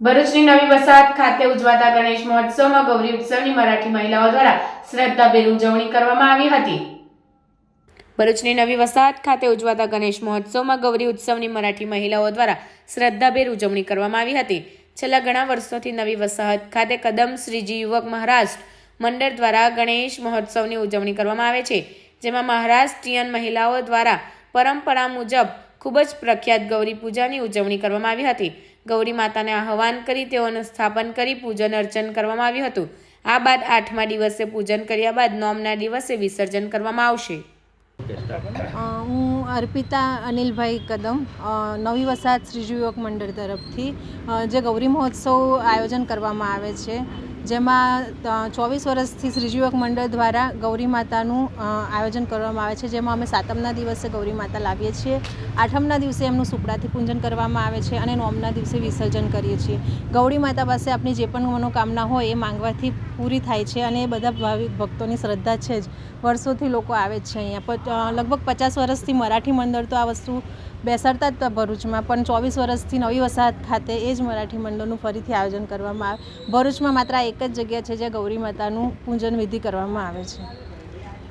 ભરૂચની નવી વસાહત ખાતે ઉજવાતા ગણેશ મહોત્સવમાં ગૌરી ઉત્સવની મરાઠી મહિલાઓ દ્વારા શ્રદ્ધાભેર ઉજવણી કરવામાં આવી હતી। ભરૂચની નવી વસાહત ખાતે ઉજવાતા ગણેશ મહોત્સવમાં ગૌરી ઉત્સવની મરાઠી મહિલાઓ દ્વારા શ્રદ્ધાભેર ઉજવણી કરવામાં આવી હતી। છેલ્લા ઘણા વર્ષોથી નવી વસાહત ખાતે કદમ શ્રીજી યુવક મહારાષ્ટ્ર મંડળ દ્વારા ગણેશ મહોત્સવની ઉજવણી કરવામાં આવે છે, જેમાં મહારાષ્ટ્રીયન મહિલાઓ દ્વારા પરંપરા મુજબ ખૂબ જ પ્રખ્યાત ગૌરી પૂજાની ઉજવણી કરવામાં આવી હતી। ગૌરી માતાને આહવાન કરી તેઓનું સ્થાપન કરી પૂજન અર્ચન કરવામાં આવ્યું હતું। આ બાદ 8મા દિવસે પૂજન કર્યા બાદ 9મના દિવસે વિસર્જન કરવામાં આવશે। હું અર્પિતા અનિલભાઈ કદમ નવી વસાહત શ્રીજી યુવક મંડળ તરફથી જે ગૌરી મહોત્સવ આયોજન કરવામાં આવે છે, જેમાં 24 વર્ષથી શ્રીજી યુવક મંડળ દ્વારા ગૌરી માતાનું આયોજન કરવામાં આવે છે, જેમાં અમે 7મના દિવસે ગૌરી માતા લાવીએ છીએ, 8મના દિવસે એમનું સુપડાથી પૂજન કરવામાં આવે છે અને 9મના દિવસે વિસર્જન કરીએ છીએ। ગૌરી માતા પાસે આપણી જે પણ મનોકામના હોય એ માંગવાથી પૂરી થાય છે અને એ બધા ભાવિક ભક્તોની શ્રદ્ધા છે જ। વર્ષોથી લોકો આવે જ છે અહીંયા, લગભગ 50 વર્ષથી મરાઠી મંડળ તો આ વસ્તુ બેસાડતા જ હતા ભરૂચમાં, પણ 24 વર્ષથી નવી વસાહત ખાતે એ જ મરાઠી મંડળનું ફરીથી આયોજન કરવામાં આવે। ભરૂચમાં માત્ર એક જ જગ્યા છે જ્યાં ગૌરી માતાનું પૂજન વિધિ કરવામાં આવે છે।